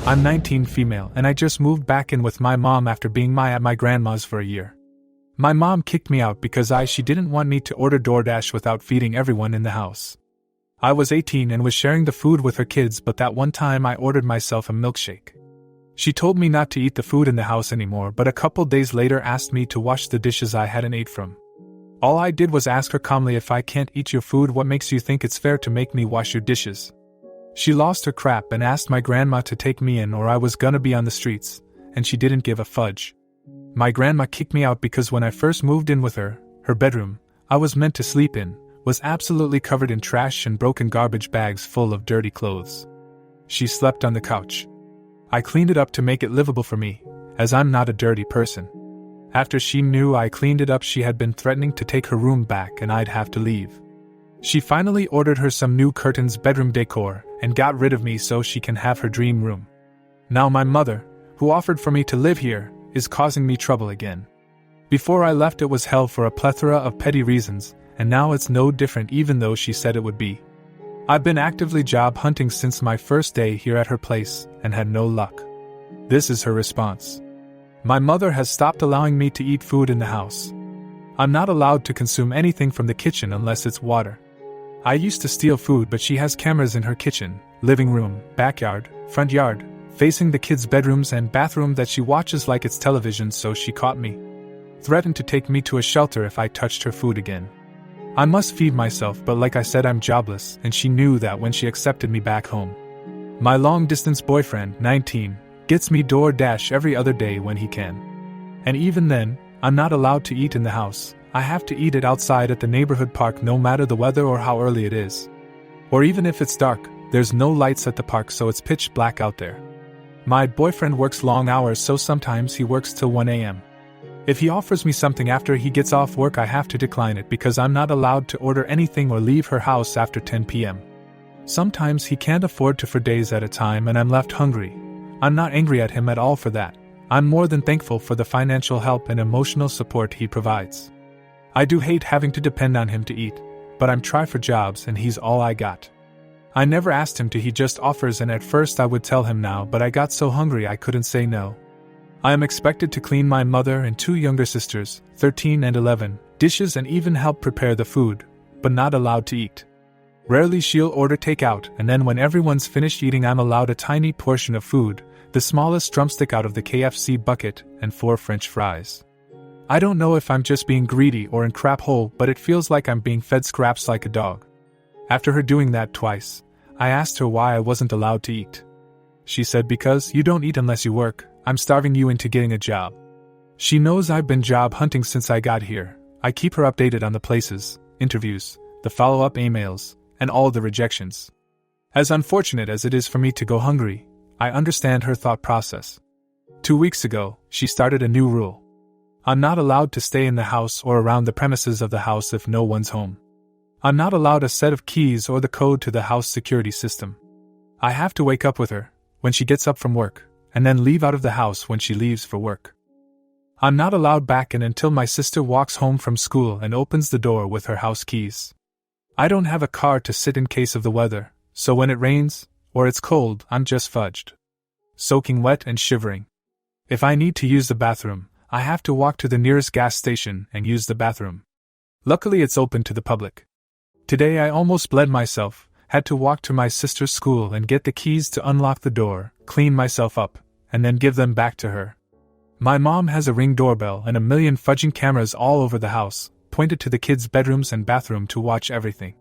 I'm 19, female, and I just moved back in with my mom after being at my grandma's for a year. My mom kicked me out because she didn't want me to order DoorDash without feeding everyone in the house. I was 18 and was sharing the food with her kids, but that one time I ordered myself a milkshake. She told me not to eat the food in the house anymore, but a couple days later asked me to wash the dishes I hadn't ate from. All I did was ask her calmly, if I can't eat your food, what makes you think it's fair to make me wash your dishes? She lost her crap and asked my grandma to take me in or I was gonna be on the streets, and she didn't give a fudge. My grandma kicked me out because when I first moved in with her, her bedroom, I was meant to sleep in, was absolutely covered in trash and broken garbage bags full of dirty clothes. She slept on the couch. I cleaned it up to make it livable for me, as I'm not a dirty person. After she knew I cleaned it up, she had been threatening to take her room back and I'd have to leave. She finally ordered her some new curtains, bedroom decor, and got rid of me so she can have her dream room. Now my mother, who offered for me to live here, is causing me trouble again. Before I left it was hell for a plethora of petty reasons, and now it's no different even though she said it would be. I've been actively job hunting since my first day here at her place, and had no luck. This is her response. My mother has stopped allowing me to eat food in the house. I'm not allowed to consume anything from the kitchen unless it's water. I used to steal food, but she has cameras in her kitchen, living room, backyard, front yard, facing the kids' bedrooms and bathroom that she watches like it's television, so she caught me. Threatened to take me to a shelter if I touched her food again. I must feed myself, but like I said, I'm jobless, and she knew that when she accepted me back home. My long-distance boyfriend, 19, gets me DoorDash every other day when he can. And even then, I'm not allowed to eat in the house. I have to eat it outside at the neighborhood park no matter the weather or how early it is. Or even if it's dark, there's no lights at the park, so it's pitch black out there. My boyfriend works long hours, so sometimes he works till 1 a.m. If he offers me something after he gets off work, I have to decline it because I'm not allowed to order anything or leave her house after 10 p.m. Sometimes he can't afford to for days at a time and I'm left hungry. I'm not angry at him at all for that. I'm more than thankful for the financial help and emotional support he provides. I do hate having to depend on him to eat, but I'm trying for jobs and he's all I got. I never asked him to, he just offers, and at first I would tell him now, but I got so hungry I couldn't say no. I am expected to clean my mother and 2 younger sisters, 13 and 11, dishes and even help prepare the food, but not allowed to eat. Rarely she'll order takeout, and then when everyone's finished eating I'm allowed a tiny portion of food, the smallest drumstick out of the KFC bucket, and 4 French fries. I don't know if I'm just being greedy or in crap hole, but it feels like I'm being fed scraps like a dog. After her doing that twice, I asked her why I wasn't allowed to eat. She said, because you don't eat unless you work, I'm starving you into getting a job. She knows I've been job hunting since I got here. I keep her updated on the places, interviews, the follow-up emails, and all the rejections. As unfortunate as it is for me to go hungry, I understand her thought process. 2 weeks ago, she started a new rule. I'm not allowed to stay in the house or around the premises of the house if no one's home. I'm not allowed a set of keys or the code to the house security system. I have to wake up with her when she gets up from work, and then leave out of the house when she leaves for work. I'm not allowed back in until my sister walks home from school and opens the door with her house keys. I don't have a car to sit in case of the weather, so when it rains, or it's cold, I'm just fudged. Soaking wet and shivering. If I need to use the bathroom, I have to walk to the nearest gas station and use the bathroom. Luckily it's open to the public. Today I almost bled myself, had to walk to my sister's school and get the keys to unlock the door, clean myself up, and then give them back to her. My mom has a Ring doorbell and a million fudging cameras all over the house, pointed to the kids' bedrooms and bathroom to watch everything.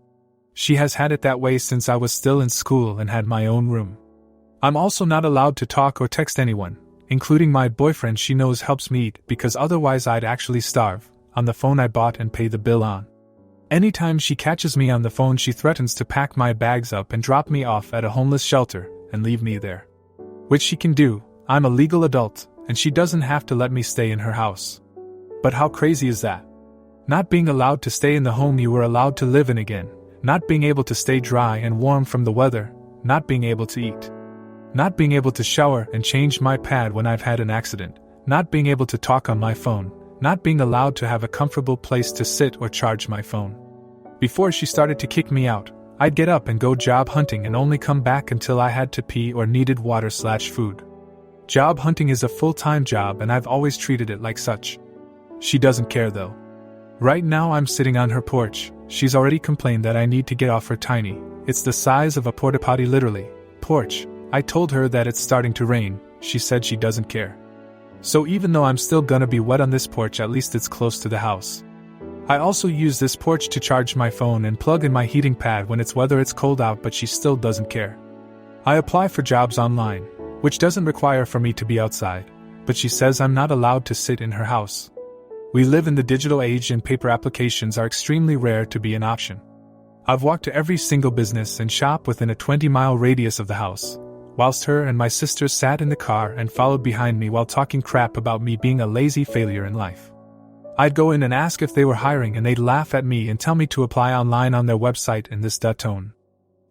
She has had it that way since I was still in school and had my own room. I'm also not allowed to talk or text anyone, including my boyfriend she knows helps me eat, because otherwise I'd actually starve, on the phone I bought and pay the bill on. Anytime she catches me on the phone she threatens to pack my bags up and drop me off at a homeless shelter, and leave me there. Which she can do, I'm a legal adult, and she doesn't have to let me stay in her house. But how crazy is that? Not being allowed to stay in the home you were allowed to live in again, not being able to stay dry and warm from the weather, not being able to eat. Not being able to shower and change my pad when I've had an accident, not being able to talk on my phone, not being allowed to have a comfortable place to sit or charge my phone. Before she started to kick me out, I'd get up and go job hunting and only come back until I had to pee or needed water/food. Job hunting is a full-time job and I've always treated it like such. She doesn't care though. Right now I'm sitting on her porch. She's already complained that I need to get off her tiny, it's the size of a porta potty literally, porch. I told her that it's starting to rain. She said she doesn't care. So even though I'm still gonna be wet on this porch, at least it's close to the house. I also use this porch to charge my phone and plug in my heating pad when it's whether it's cold out, but she still doesn't care. I apply for jobs online, which doesn't require for me to be outside, but she says I'm not allowed to sit in her house. We live in the digital age and paper applications are extremely rare to be an option. I've walked to every single business and shop within a 20-mile radius of the house, whilst her and my sister sat in the car and followed behind me while talking crap about me being a lazy failure in life. I'd go in and ask if they were hiring and they'd laugh at me and tell me to apply online on their website in this tone.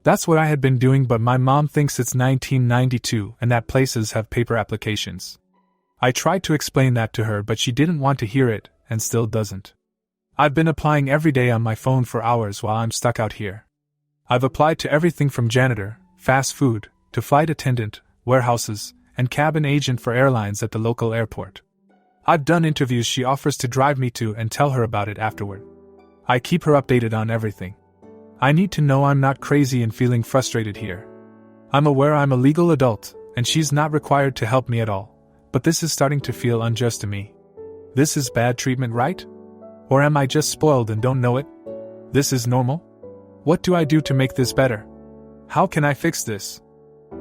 That's what I had been doing, but my mom thinks it's 1992 and that places have paper applications. I tried to explain that to her, but she didn't want to hear it, and still doesn't. I've been applying every day on my phone for hours while I'm stuck out here. I've applied to everything from janitor, fast food, to flight attendant, warehouses, and cabin agent for airlines at the local airport. I've done interviews she offers to drive me to and tell her about it afterward. I keep her updated on everything. I need to know I'm not crazy and feeling frustrated here. I'm aware I'm a legal adult, and she's not required to help me at all, but this is starting to feel unjust to me. This is bad treatment, right? Or am I just spoiled and don't know it? This is normal? What do I do to make this better? How can I fix this?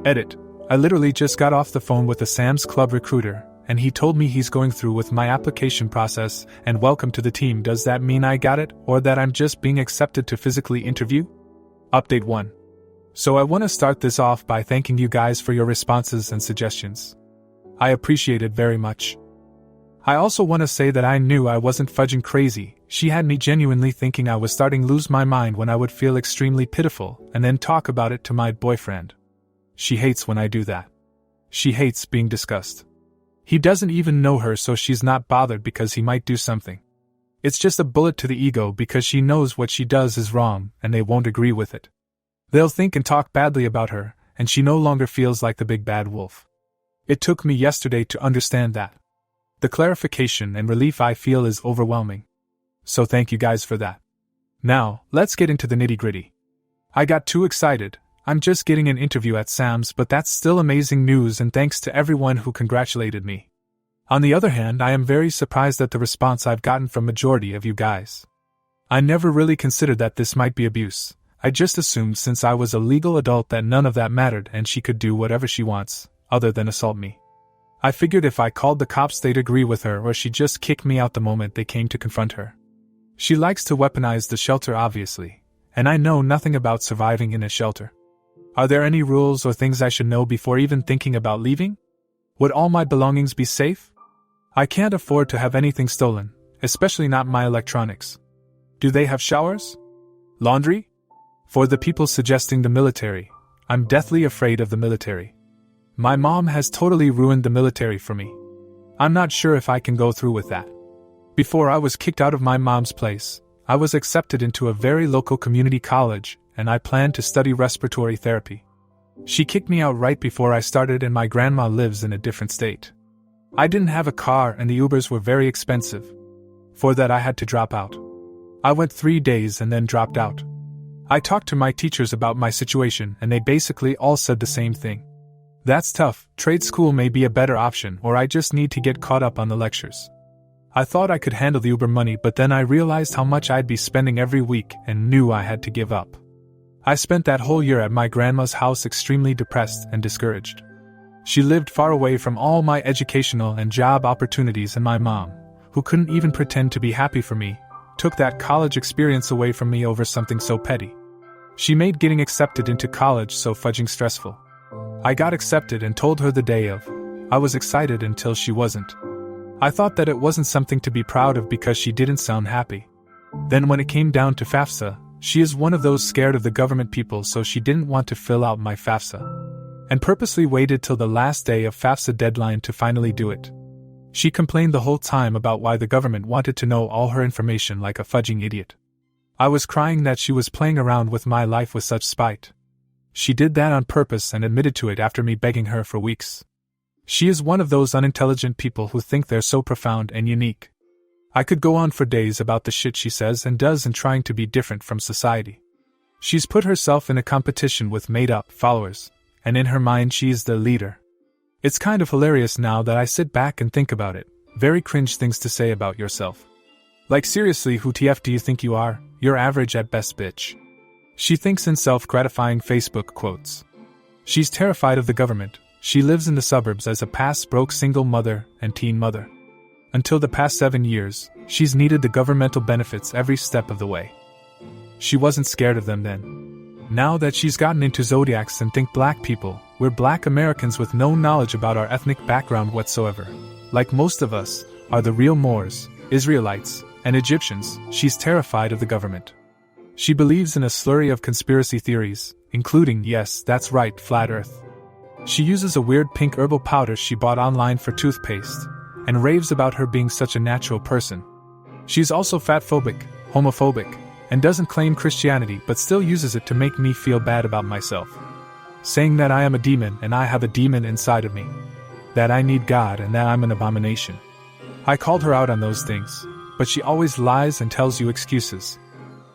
Edit. I literally just got off the phone with a Sam's Club recruiter, and he told me he's going through with my application process and welcome to the team. Does that mean I got it, or that I'm just being accepted to physically interview? Update 1. So I want to start this off by thanking you guys for your responses and suggestions. I appreciate it very much. I also want to say that I knew I wasn't fudging crazy. She had me genuinely thinking I was starting to lose my mind when I would feel extremely pitiful and then talk about it to my boyfriend. She hates when I do that. She hates being discussed. He doesn't even know her, so she's not bothered because he might do something. It's just a bullet to the ego because she knows what she does is wrong and they won't agree with it. They'll think and talk badly about her, and she no longer feels like the big bad wolf. It took me yesterday to understand that. The clarification and relief I feel is overwhelming. So thank you guys for that. Now, let's get into the nitty-gritty. I got too excited. I'm just getting an interview at Sam's, but that's still amazing news, and thanks to everyone who congratulated me. On the other hand, I am very surprised at the response I've gotten from majority of you guys. I never really considered that this might be abuse. I just assumed since I was a legal adult that none of that mattered and she could do whatever she wants, other than assault me. I figured if I called the cops they'd agree with her, or she'd just kick me out the moment they came to confront her. She likes to weaponize the shelter, obviously, and I know nothing about surviving in a shelter. Are there any rules or things I should know before even thinking about leaving? Would all my belongings be safe? I can't afford to have anything stolen, especially not my electronics. Do they have showers? Laundry? For the people suggesting the military, I'm deathly afraid of the military. My mom has totally ruined the military for me. I'm not sure if I can go through with that. Before I was kicked out of my mom's place, I was accepted into a very local community college, and I planned to study respiratory therapy. She kicked me out right before I started, and my grandma lives in a different state. I didn't have a car and the Ubers were very expensive. For that I had to drop out. I went 3 days and then dropped out. I talked to my teachers about my situation and they basically all said the same thing. That's tough, trade school may be a better option, or I just need to get caught up on the lectures. I thought I could handle the Uber money, but then I realized how much I'd be spending every week and knew I had to give up. I spent that whole year at my grandma's house extremely depressed and discouraged. She lived far away from all my educational and job opportunities, and my mom, who couldn't even pretend to be happy for me, took that college experience away from me over something so petty. She made getting accepted into college so fudging stressful. I got accepted and told her the day of. I was excited until she wasn't. I thought that it wasn't something to be proud of because she didn't sound happy. Then when it came down to FAFSA, she is one of those scared of the government people, so she didn't want to fill out my FAFSA, and purposely waited till the last day of FAFSA deadline to finally do it. She complained the whole time about why the government wanted to know all her information like a fudging idiot. I was crying that she was playing around with my life with such spite. She did that on purpose and admitted to it after me begging her for weeks. She is one of those unintelligent people who think they're so profound and unique. I could go on for days about the shit she says and does in trying to be different from society. She's put herself in a competition with made-up followers, and in her mind she's the leader. It's kind of hilarious now that I sit back and think about it. Very cringe things to say about yourself. Like seriously, who TF do you think you are? You're average at best, bitch. She thinks in self-gratifying Facebook quotes. She's terrified of the government. She lives in the suburbs as a past-broke single mother and teen mother. Until the past 7 years, she's needed the governmental benefits every step of the way. She wasn't scared of them then. Now that she's gotten into zodiacs and think black people, we're black Americans with no knowledge about our ethnic background whatsoever, like most of us, are the real Moors, Israelites, and Egyptians, she's terrified of the government. She believes in a slurry of conspiracy theories, including, yes, that's right, flat earth. She uses a weird pink herbal powder she bought online for toothpaste, and raves about her being such a natural person. She's also fatphobic, homophobic, and doesn't claim Christianity but still uses it to make me feel bad about myself. Saying that I am a demon and I have a demon inside of me. That I need God and that I'm an abomination. I called her out on those things, but she always lies and tells you excuses.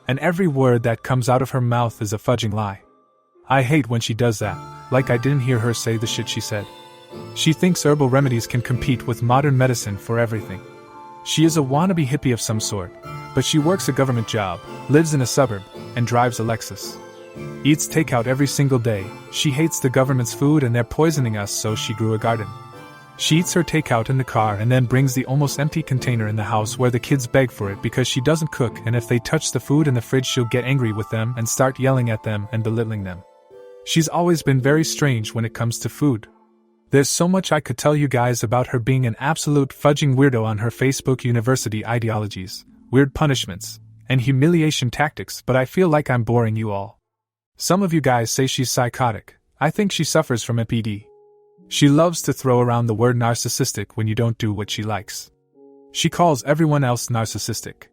And every word that comes out of her mouth is a fudging lie. I hate when she does that, like I didn't hear her say the shit she said. She thinks herbal remedies can compete with modern medicine for everything. She is a wannabe hippie of some sort, but she works a government job, lives in a suburb, and drives a Lexus. Eats takeout every single day. She hates the government's food and they're poisoning us, so she grew a garden. She eats her takeout in the car and then brings the almost empty container in the house where the kids beg for it because she doesn't cook, and if they touch the food in the fridge she'll get angry with them and start yelling at them and belittling them. She's always been very strange when it comes to food. There's so much I could tell you guys about her being an absolute fudging weirdo on her Facebook university ideologies, weird punishments, and humiliation tactics, but I feel like I'm boring you all. Some of you guys say she's psychotic. I think she suffers from MPD. She loves to throw around the word narcissistic when you don't do what she likes. She calls everyone else narcissistic.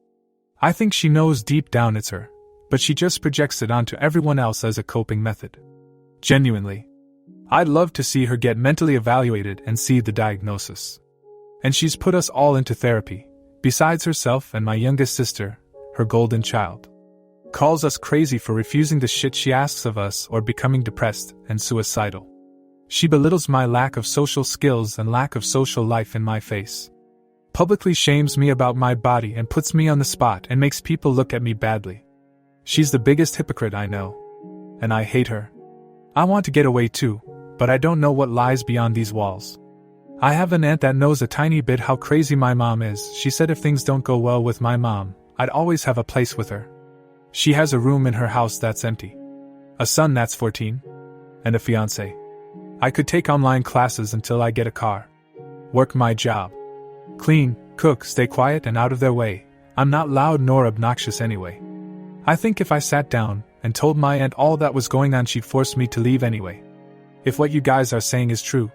I think she knows deep down it's her, but she just projects it onto everyone else as a coping method. Genuinely. I'd love to see her get mentally evaluated and see the diagnosis. And she's put us all into therapy, besides herself and my youngest sister, her golden child. Calls us crazy for refusing the shit she asks of us or becoming depressed and suicidal. She belittles my lack of social skills and lack of social life in my face. Publicly shames me about my body and puts me on the spot and makes people look at me badly. She's the biggest hypocrite I know. And I hate her. I want to get away too, but I don't know what lies beyond these walls. I have an aunt that knows a tiny bit how crazy my mom is. She said if things don't go well with my mom, I'd always have a place with her. She has a room in her house that's empty, a son that's 14, and a fiancé. I could take online classes until I get a car. Work my job. Clean, cook, stay quiet and out of their way. I'm not loud nor obnoxious anyway. I think if I sat down and told my aunt all that was going on, she'd force me to leave anyway. If what you guys are saying is true.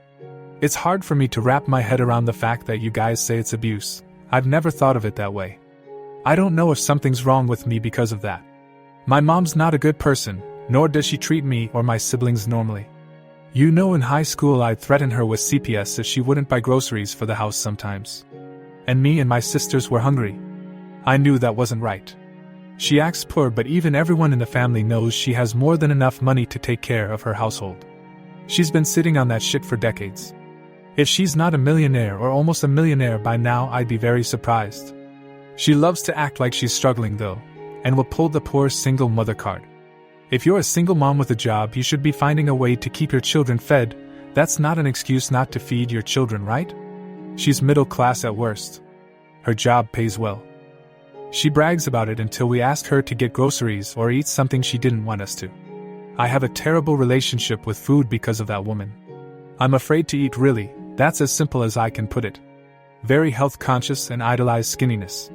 It's hard for me to wrap my head around the fact that you guys say it's abuse. I've never thought of it that way. I don't know if something's wrong with me because of that. My mom's not a good person, nor does she treat me or my siblings normally. You know, in high school I'd threaten her with CPS if she wouldn't buy groceries for the house sometimes. And me and my sisters were hungry. I knew that wasn't right. She acts poor, but even everyone in the family knows she has more than enough money to take care of her household. She's been sitting on that shit for decades. If she's not a millionaire or almost a millionaire by now, I'd be very surprised. She loves to act like she's struggling though, and will pull the poor single mother card. If you're a single mom with a job, you should be finding a way to keep your children fed. That's not an excuse not to feed your children, right? She's middle class at worst. Her job pays well. She brags about it until we ask her to get groceries or eat something she didn't want us to. I have a terrible relationship with food because of that woman. I'm afraid to eat, really. That's as simple as I can put it. Very health conscious and idolize skinniness.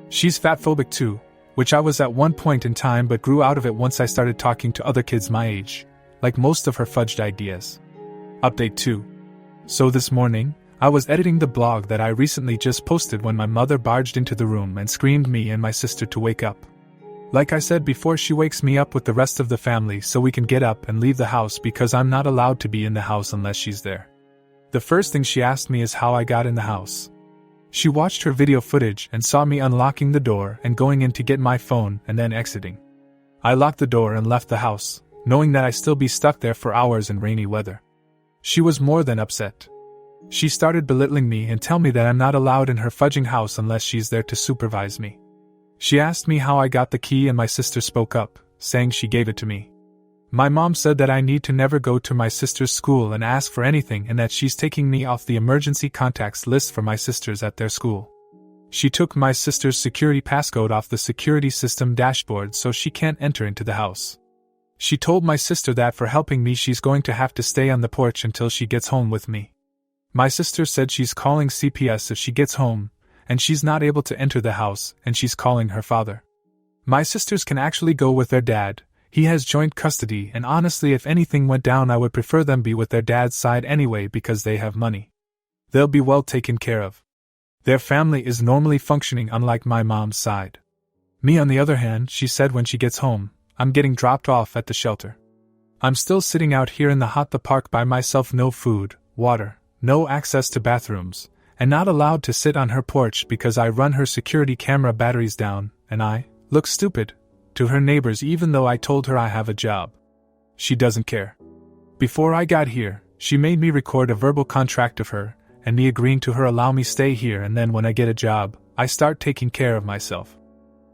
She's fatphobic too, which I was at one point in time but grew out of it once I started talking to other kids my age, like most of her fudged ideas. Update 2. So this morning, I was editing the blog that I recently just posted when my mother barged into the room and screamed me and my sister to wake up. Like I said before, she wakes me up with the rest of the family so we can get up and leave the house because I'm not allowed to be in the house unless she's there. The first thing she asked me is how I got in the house. She watched her video footage and saw me unlocking the door and going in to get my phone and then exiting. I locked the door and left the house, knowing that I'd still be stuck there for hours in rainy weather. She was more than upset. She started belittling me and tell me that I'm not allowed in her fudging house unless she's there to supervise me. She asked me how I got the key and my sister spoke up, saying she gave it to me. My mom said that I need to never go to my sister's school and ask for anything and that she's taking me off the emergency contacts list for my sisters at their school. She took my sister's security passcode off the security system dashboard so she can't enter into the house. She told my sister that for helping me she's going to have to stay on the porch until she gets home with me. My sister said she's calling CPS if she gets home, and she's not able to enter the house, and she's calling her father. My sisters can actually go with their dad. He has joint custody, and honestly if anything went down I would prefer them be with their dad's side anyway because they have money. They'll be well taken care of. Their family is normally functioning unlike my mom's side. Me on the other hand, she said when she gets home, I'm getting dropped off at the shelter. I'm still sitting out here in the park by myself, no food, water, no access to bathrooms, and not allowed to sit on her porch because I run her security camera batteries down, and I look stupid to her neighbors even though I told her I have a job. She doesn't care. Before I got here, she made me record a verbal contract of her, and me agreeing to her allow me stay here, and then when I get a job, I start taking care of myself.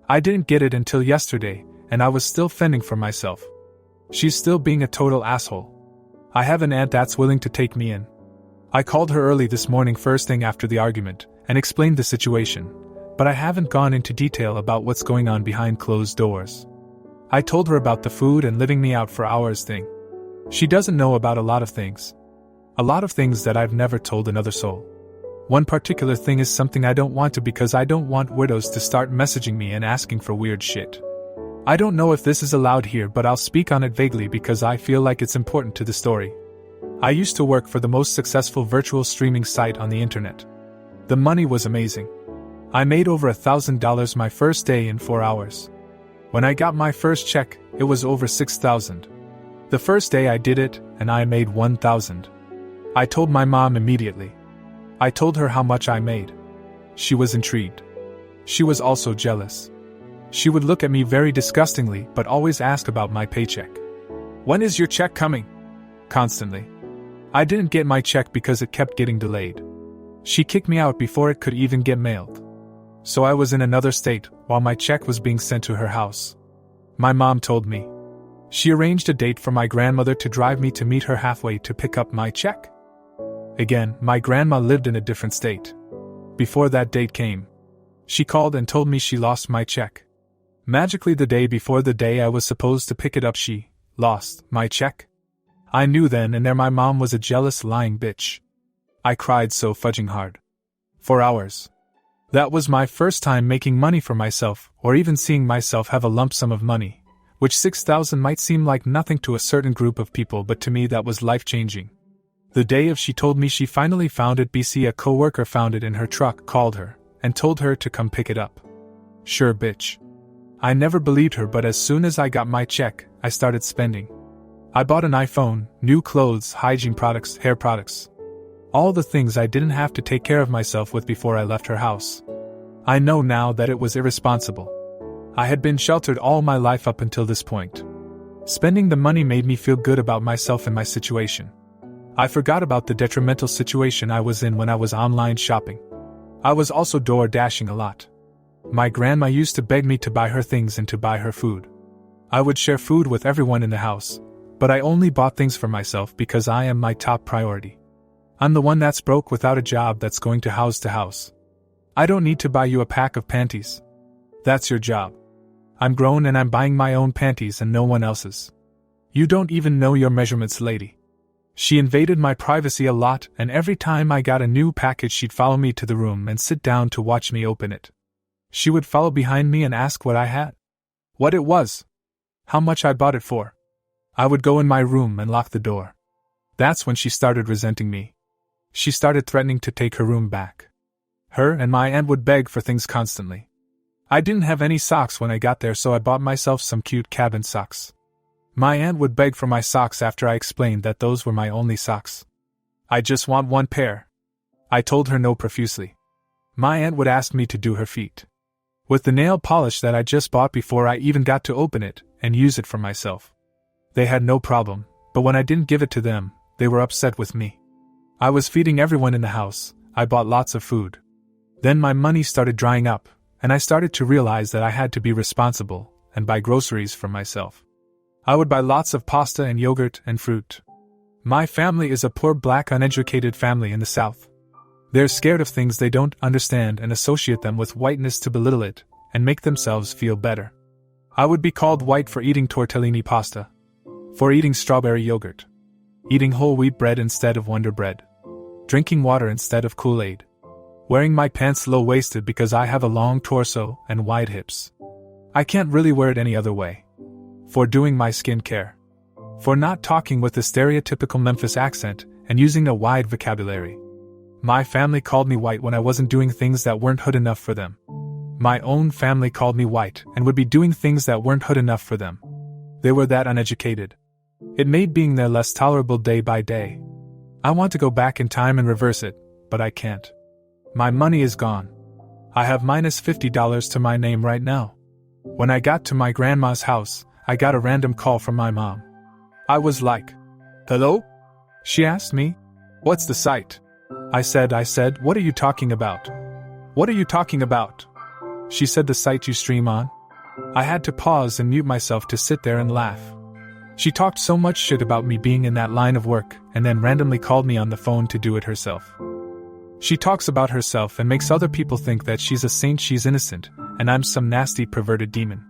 I didn't get it until yesterday, and I was still fending for myself. She's still being a total asshole. I have an aunt that's willing to take me in. I called her early this morning first thing after the argument, and explained the situation, but I haven't gone into detail about what's going on behind closed doors. I told her about the food and living me out for hours thing. She doesn't know about a lot of things. A lot of things that I've never told another soul. One particular thing is something I don't want to because I don't want widows to start messaging me and asking for weird shit. I don't know if this is allowed here, but I'll speak on it vaguely because I feel like it's important to the story. I used to work for the most successful virtual streaming site on the internet. The money was amazing. I made over $1,000 my first day in 4 hours. When I got my first check, it was over $6,000. The first day I did it, and I made $1,000. I told my mom immediately. I told her how much I made. She was intrigued. She was also jealous. She would look at me very disgustingly but always ask about my paycheck. "When is your check coming?" Constantly. I didn't get my check because it kept getting delayed. She kicked me out before it could even get mailed. So I was in another state while my check was being sent to her house. My mom told me. She arranged a date for my grandmother to drive me to meet her halfway to pick up my check. Again, my grandma lived in a different state. Before that date came, she called and told me she lost my check. Magically, the day before the day I was supposed to pick it up, she lost my check. I knew then and there my mom was a jealous, lying bitch. I cried so fudging hard. For hours. That was my first time making money for myself, or even seeing myself have a lump sum of money, which $6,000 might seem like nothing to a certain group of people, but to me that was life-changing. The day of she told me she finally found it, BC, a co-worker found it in her truck, called her, and told her to come pick it up. Sure, bitch. I never believed her, but as soon as I got my check, I started spending. I bought an iPhone, new clothes, hygiene products, hair products. All the things I didn't have to take care of myself with before I left her house. I know now that it was irresponsible. I had been sheltered all my life up until this point. Spending the money made me feel good about myself and my situation. I forgot about the detrimental situation I was in when I was online shopping. I was also door dashing a lot. My grandma used to beg me to buy her things and to buy her food. I would share food with everyone in the house, but I only bought things for myself because I am my top priority. I'm the one that's broke without a job that's going to house. I don't need to buy you a pack of panties. That's your job. I'm grown and I'm buying my own panties and no one else's. You don't even know your measurements, lady. She invaded my privacy a lot, and every time I got a new package she'd follow me to the room and sit down to watch me open it. She would follow behind me and ask what I had. What it was. How much I bought it for. I would go in my room and lock the door. That's when she started resenting me. She started threatening to take her room back. Her and my aunt would beg for things constantly. I didn't have any socks when I got there, so I bought myself some cute cabin socks. My aunt would beg for my socks after I explained that those were my only socks. I just want one pair. I told her no profusely. My aunt would ask me to do her feet with the nail polish that I just bought before I even got to open it and use it for myself. They had no problem, but when I didn't give it to them, they were upset with me. I was feeding everyone in the house. I bought lots of food. Then my money started drying up, and I started to realize that I had to be responsible and buy groceries for myself. I would buy lots of pasta and yogurt and fruit. My family is a poor black uneducated family in the South. They're scared of things they don't understand and associate them with whiteness to belittle it and make themselves feel better. I would be called white for eating tortellini pasta, for eating strawberry yogurt, eating whole wheat bread instead of Wonder Bread, drinking water instead of Kool-Aid, wearing my pants low-waisted because I have a long torso and wide hips. I can't really wear it any other way. For doing my skincare. For not talking with the stereotypical Memphis accent and using a wide vocabulary. My family called me white when I wasn't doing things that weren't hood enough for them. My own family called me white and would be doing things that weren't hood enough for them. They were that uneducated. It made being there less tolerable day by day. I want to go back in time and reverse it, but I can't. My money is gone. I have minus $50 to my name right now. When I got to my grandma's house, I got a random call from my mom. I was like, "Hello?" She asked me, "What's the site?" I said, "What are you talking about?" "What are you talking about?" She said, "The site you stream on." I had to pause and mute myself to sit there and laugh. She talked so much shit about me being in that line of work and then randomly called me on the phone to do it herself. She talks about herself and makes other people think that she's a saint, she's innocent, and I'm some nasty perverted demon.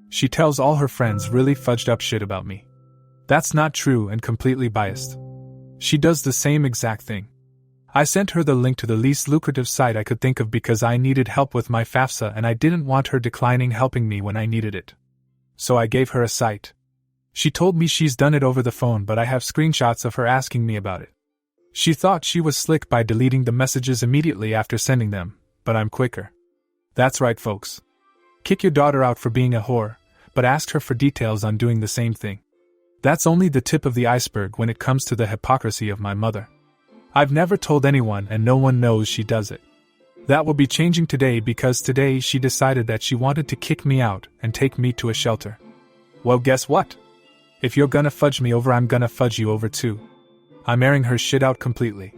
She tells all her friends really fudged up shit about me. That's not true and completely biased. She does the same exact thing. I sent her the link to the least lucrative site I could think of because I needed help with my FAFSA and I didn't want her declining helping me when I needed it. So I gave her a site. She told me she's done it over the phone, but I have screenshots of her asking me about it. She thought she was slick by deleting the messages immediately after sending them, but I'm quicker. That's right, folks. Kick your daughter out for being a whore, but ask her for details on doing the same thing. That's only the tip of the iceberg when it comes to the hypocrisy of my mother. I've never told anyone and no one knows she does it. That will be changing today because today she decided that she wanted to kick me out and take me to a shelter. Well, guess what? If you're gonna fudge me over, I'm gonna fudge you over too. I'm airing her shit out completely.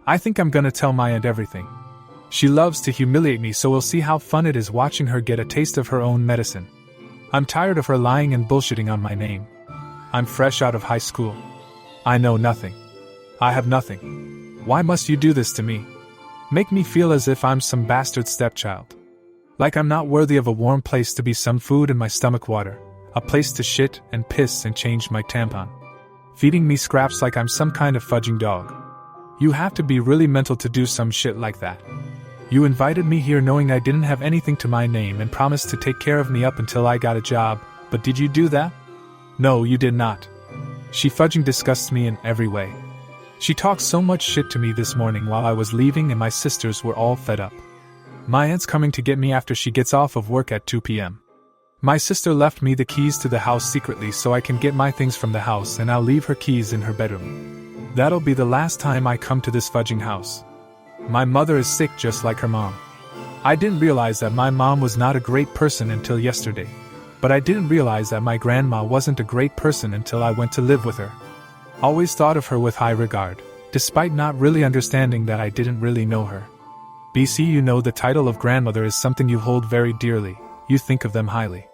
I think I'm gonna tell my aunt everything. She loves to humiliate me, so we'll see how fun it is watching her get a taste of her own medicine. I'm tired of her lying and bullshitting on my name. I'm fresh out of high school. I know nothing. I have nothing. Why must you do this to me? Make me feel as if I'm some bastard stepchild. Like I'm not worthy of a warm place to be, some food and my stomach water, a place to shit and piss and change my tampon. Feeding me scraps like I'm some kind of fudging dog. You have to be really mental to do some shit like that. You invited me here knowing I didn't have anything to my name and promised to take care of me up until I got a job, but did you do that? No, you did not. She fudging disgusts me in every way. She talked so much shit to me this morning while I was leaving and my sisters were all fed up. My aunt's coming to get me after she gets off of work at 2 p.m. My sister left me the keys to the house secretly so I can get my things from the house, and I'll leave her keys in her bedroom. That'll be the last time I come to this fudging house. My mother is sick just like her mom. I didn't realize that my mom was not a great person until yesterday. But I didn't realize that my grandma wasn't a great person until I went to live with her. Always thought of her with high regard, despite not really understanding that I didn't really know her. BC, you know the title of grandmother is something you hold very dearly, you think of them highly.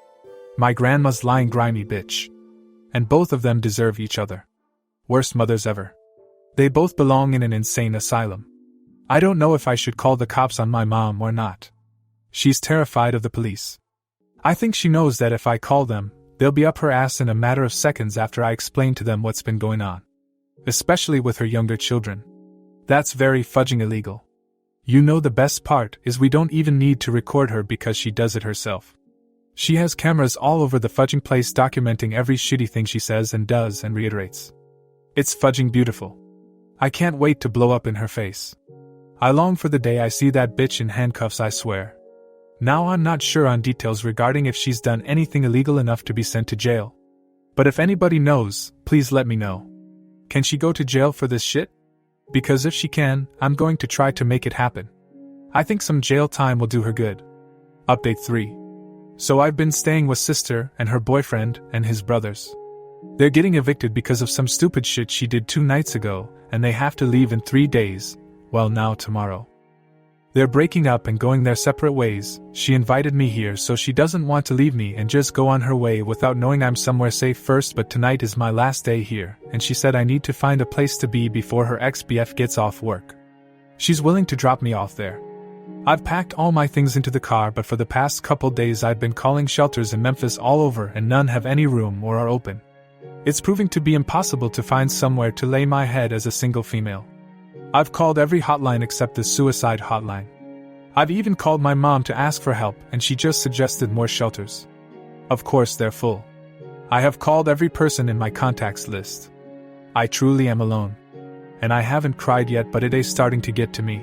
My grandma's lying grimy bitch. And both of them deserve each other. Worst mothers ever. They both belong in an insane asylum. I don't know if I should call the cops on my mom or not. She's terrified of the police. I think she knows that if I call them, they'll be up her ass in a matter of seconds after I explain to them what's been going on. Especially with her younger children. That's very fudging illegal. You know, the best part is we don't even need to record her because she does it herself. She has cameras all over the fudging place documenting every shitty thing she says and does and reiterates. It's fudging beautiful. I can't wait to blow up in her face. I long for the day I see that bitch in handcuffs, I swear. Now I'm not sure on details regarding if she's done anything illegal enough to be sent to jail. But if anybody knows, please let me know. Can she go to jail for this shit? Because if she can, I'm going to try to make it happen. I think some jail time will do her good. Update 3. So I've been staying with sister and her boyfriend and his brothers. They're getting evicted because of some stupid shit she did 2 nights ago, and they have to leave in 3 days, well now tomorrow. They're breaking up and going their separate ways. She invited me here so she doesn't want to leave me and just go on her way without knowing I'm somewhere safe first, but tonight is my last day here, and she said I need to find a place to be before her ex-BF gets off work. She's willing to drop me off there. I've packed all my things into the car, but for the past couple days I've been calling shelters in Memphis all over and none have any room or are open. It's proving to be impossible to find somewhere to lay my head as a single female. I've called every hotline except the suicide hotline. I've even called my mom to ask for help and she just suggested more shelters. Of course they're full. I have called every person in my contacts list. I truly am alone. And I haven't cried yet, but it is starting to get to me.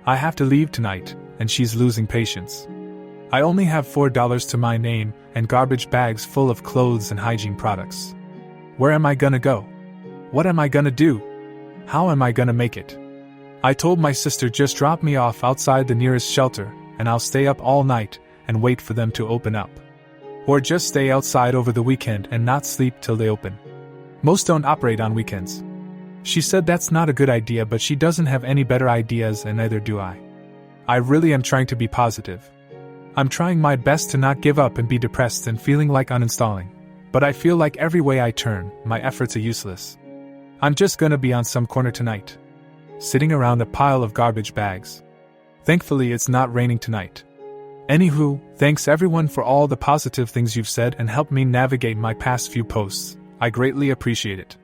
I have to leave tonight, and she's losing patience. I only have $4 to my name and garbage bags full of clothes and hygiene products. Where am I gonna go? What am I gonna do? How am I gonna make it? I told my sister just drop me off outside the nearest shelter, and I'll stay up all night and wait for them to open up. Or just stay outside over the weekend and not sleep till they open. Most don't operate on weekends. She said that's not a good idea, but she doesn't have any better ideas and neither do I. I really am trying to be positive. I'm trying my best to not give up and be depressed and feeling like uninstalling. But I feel like every way I turn, my efforts are useless. I'm just gonna be on some corner tonight, sitting around a pile of garbage bags. Thankfully it's not raining tonight. Anywho, thanks everyone for all the positive things you've said and helped me navigate my past few posts. I greatly appreciate it.